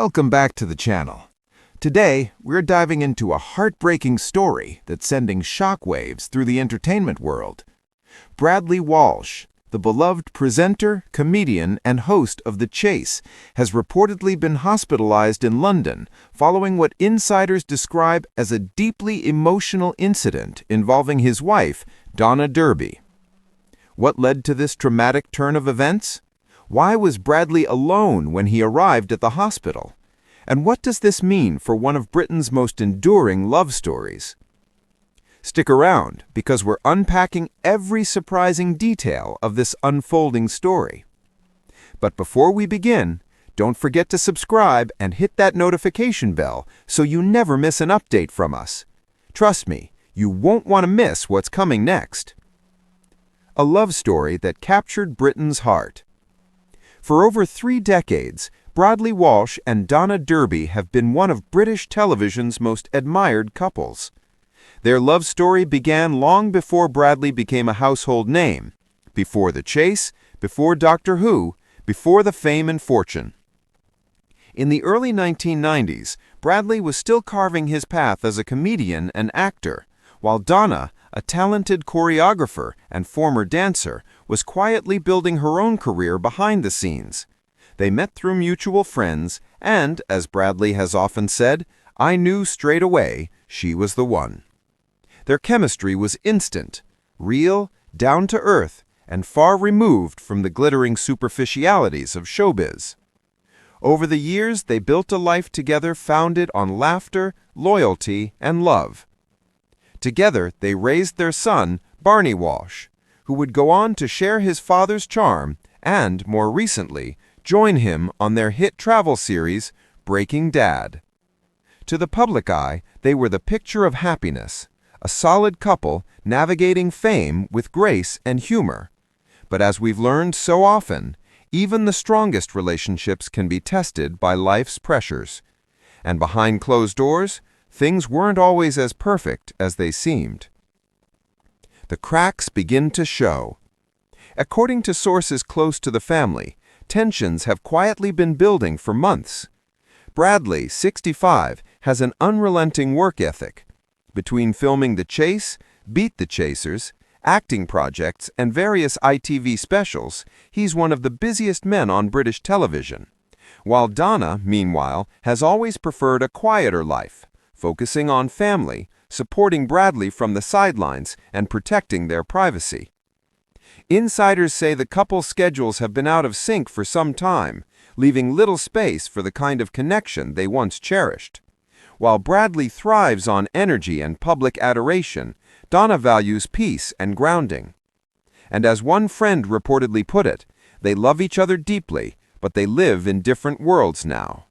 Welcome back to the channel. Today, we're diving into a heartbreaking story that's sending shockwaves through the entertainment world. Bradley Walsh, the beloved presenter, comedian, and host of The Chase, has reportedly been hospitalized in London following what insiders describe as a deeply emotional incident involving his wife, Donna Derby. What led to this traumatic turn of events? Why was Bradley alone when he arrived at the hospital? And what does this mean for one of Britain's most enduring love stories? Stick around, because we're unpacking every surprising detail of this unfolding story. But before we begin, don't forget to subscribe and hit that notification bell so you never miss an update from us. Trust me, you won't want to miss what's coming next. A love story that captured Britain's heart. For over 3 decades, Bradley Walsh and Donna Derby have been one of British television's most admired couples. Their love story began long before Bradley became a household name, before The Chase, before Doctor Who, before the fame and fortune. In the early 1990s, Bradley was still carving his path as a comedian and actor, while Donna, a talented choreographer and former dancer, was quietly building her own career behind the scenes. They met through mutual friends, and, as Bradley has often said, "I knew straight away she was the one." Their chemistry was instant, real, down to earth, and far removed from the glittering superficialities of showbiz. Over the years, they built a life together founded on laughter, loyalty, and love. Together, they raised their son, Barney Walsh, who would go on to share his father's charm and, more recently, join him on their hit travel series, Breaking Dad. To the public eye, they were the picture of happiness, a solid couple navigating fame with grace and humor. But as we've learned so often, even the strongest relationships can be tested by life's pressures. And behind closed doors, things weren't always as perfect as they seemed. The cracks begin to show. According to sources close to the family, tensions have quietly been building for months. Bradley, 65, has an unrelenting work ethic. Between filming The Chase, Beat the Chasers, acting projects, and various ITV specials, he's one of the busiest men on British television. While Donna, meanwhile, has always preferred a quieter life, focusing on family, supporting Bradley from the sidelines, and protecting their privacy. Insiders say the couple's schedules have been out of sync for some time, leaving little space for the kind of connection they once cherished. While Bradley thrives on energy and public adoration, Donna values peace and grounding. And as one friend reportedly put it, they love each other deeply, but they live in different worlds now.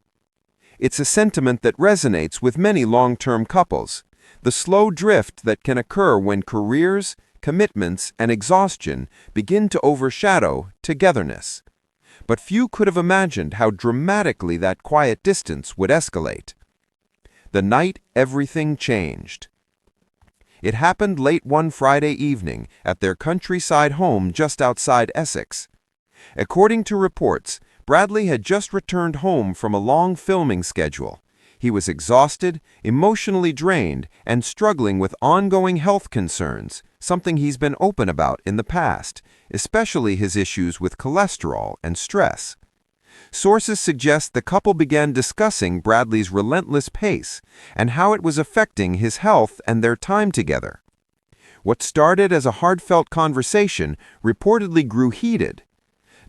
It's a sentiment that resonates with many long-term couples, the slow drift that can occur when careers, commitments, and exhaustion begin to overshadow togetherness. But few could have imagined how dramatically that quiet distance would escalate. The night everything changed. It happened late one Friday evening at their countryside home just outside Essex. According to reports, Bradley had just returned home from a long filming schedule. He was exhausted, emotionally drained, and struggling with ongoing health concerns, something he's been open about in the past, especially his issues with cholesterol and stress. Sources suggest the couple began discussing Bradley's relentless pace and how it was affecting his health and their time together. What started as a heartfelt conversation reportedly grew heated.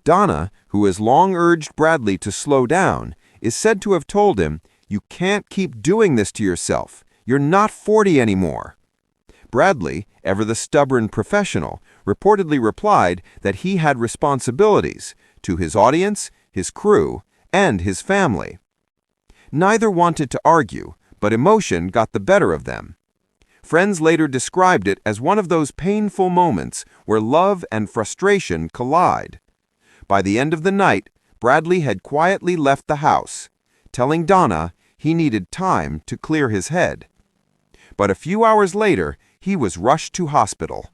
Donna, who has long urged Bradley to slow down, is said to have told him, "You can't keep doing this to yourself. You're not 40 anymore." Bradley, ever the stubborn professional, reportedly replied that he had responsibilities to his audience, his crew, and his family. Neither wanted to argue, but emotion got the better of them. Friends later described it as one of those painful moments where love and frustration collide. By the end of the night, Bradley had quietly left the house, telling Donna he needed time to clear his head. But a few hours later, he was rushed to hospital.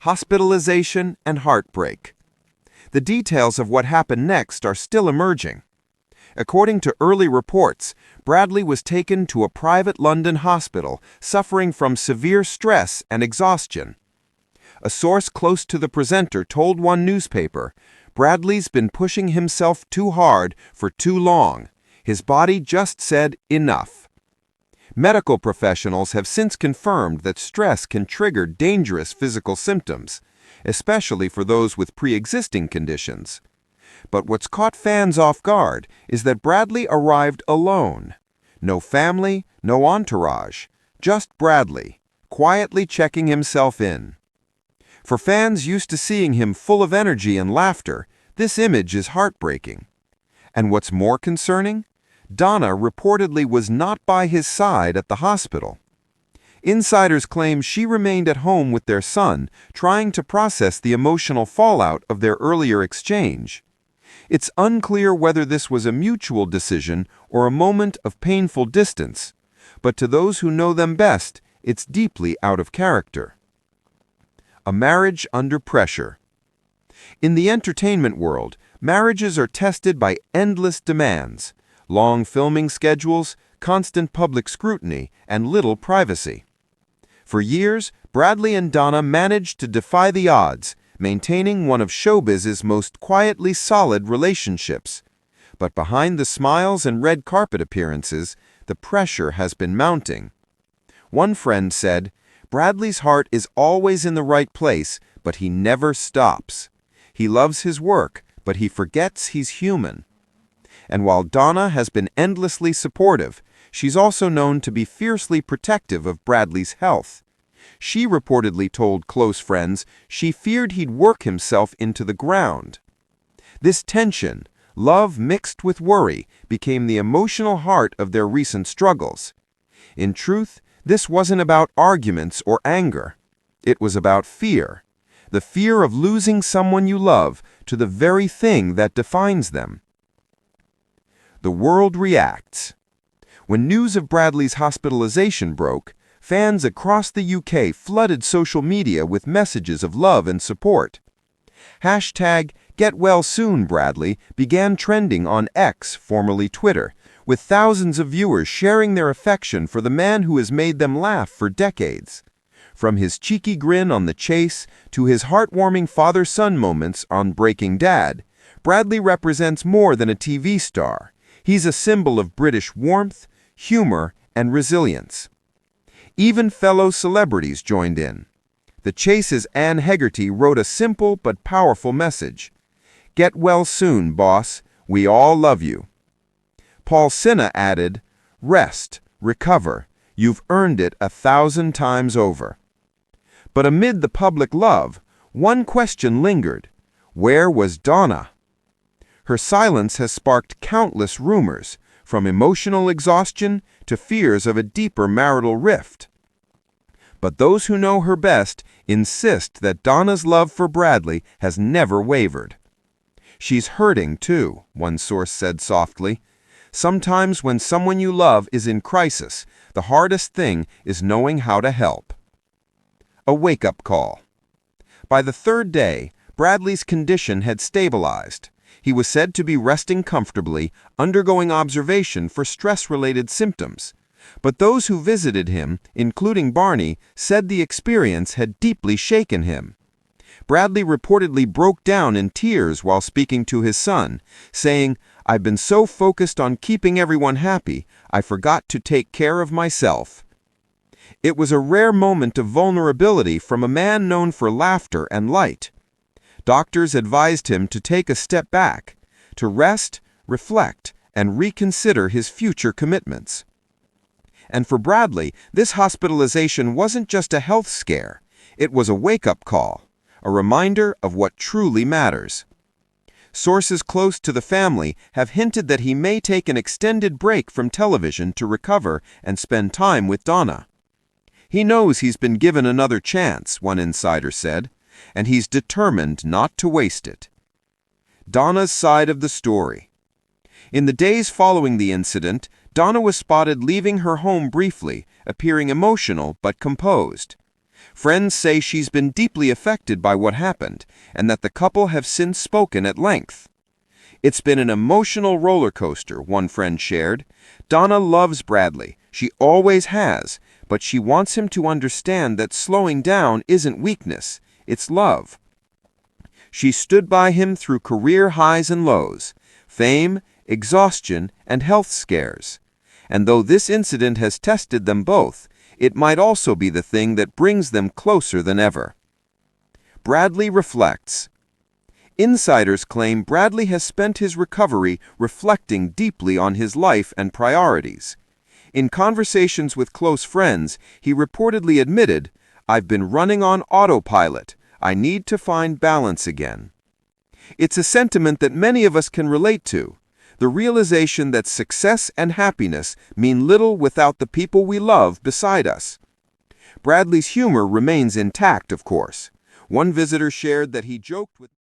Hospitalization and heartbreak. The details of what happened next are still emerging. According to early reports, Bradley was taken to a private London hospital, suffering from severe stress and exhaustion. A source close to the presenter told one newspaper, "Bradley's been pushing himself too hard for too long. His body just said enough." Medical professionals have since confirmed that stress can trigger dangerous physical symptoms, especially for those with pre-existing conditions. But what's caught fans off guard is that Bradley arrived alone. No family, no entourage, just Bradley, quietly checking himself in. For fans used to seeing him full of energy and laughter, this image is heartbreaking. And what's more concerning? Donna reportedly was not by his side at the hospital. Insiders claim she remained at home with their son, trying to process the emotional fallout of their earlier exchange. It's unclear whether this was a mutual decision or a moment of painful distance, but to those who know them best, it's deeply out of character. A marriage under pressure. In the entertainment world, marriages are tested by endless demands, long filming schedules, constant public scrutiny, and little privacy. For years, Bradley and Donna managed to defy the odds, maintaining one of showbiz's most quietly solid relationships. But behind the smiles and red carpet appearances, the pressure has been mounting. One friend said, "Bradley's heart is always in the right place, but he never stops. He loves his work, but he forgets he's human." And while Donna has been endlessly supportive, she's also known to be fiercely protective of Bradley's health. She reportedly told close friends she feared he'd work himself into the ground. This tension, love mixed with worry, became the emotional heart of their recent struggles. In truth, this wasn't about arguments or anger. It was about fear. The fear of losing someone you love to the very thing that defines them. The world reacts. When news of Bradley's hospitalization broke, fans across the UK flooded social media with messages of love and support. Hashtag #GetWellSoonBradley began trending on X, formerly Twitter, with thousands of viewers sharing their affection for the man who has made them laugh for decades. From his cheeky grin on The Chase to his heartwarming father-son moments on Breaking Dad, Bradley represents more than a TV star. He's a symbol of British warmth, humor, and resilience. Even fellow celebrities joined in. The Chase's Anne Hegarty wrote a simple but powerful message. "Get well soon, boss. We all love you." Paul Sinha added, "Rest, recover. You've earned it 1,000 times over." But amid the public love, one question lingered. Where was Donna? Her silence has sparked countless rumors, from emotional exhaustion to fears of a deeper marital rift. But those who know her best insist that Donna's love for Bradley has never wavered. "She's hurting, too," one source said softly. "Sometimes when someone you love is in crisis, the hardest thing is knowing how to help." A wake-up call. By the third day, Bradley's condition had stabilized. He was said to be resting comfortably, undergoing observation for stress-related symptoms. But those who visited him, including Barney, said the experience had deeply shaken him. Bradley reportedly broke down in tears while speaking to his son, saying, "I've been so focused on keeping everyone happy, I forgot to take care of myself." It was a rare moment of vulnerability from a man known for laughter and light. Doctors advised him to take a step back, to rest, reflect, and reconsider his future commitments. And for Bradley, this hospitalization wasn't just a health scare. It was a wake-up call, a reminder of what truly matters. Sources close to the family have hinted that he may take an extended break from television to recover and spend time with Donna. He knows he's been given another chance, one insider said, and he's determined not to waste it. Donna's side of the story. In the days following the incident, Donna was spotted leaving her home briefly, appearing emotional but composed. Friends say she's been deeply affected by what happened, and that the couple have since spoken at length. "It's been an emotional roller coaster," one friend shared. "Donna loves Bradley. She always has, but she wants him to understand that slowing down isn't weakness, it's love." She stood by him through career highs and lows, fame, exhaustion, and health scares. And though this incident has tested them both, it might also be the thing that brings them closer than ever. Bradley reflects. Insiders claim Bradley has spent his recovery reflecting deeply on his life and priorities. In conversations with close friends, he reportedly admitted, "I've been running on autopilot. I need to find balance again." It's a sentiment that many of us can relate to, the realization that success and happiness mean little without the people we love beside us. Bradley's humor remains intact, of course. One visitor shared that he joked with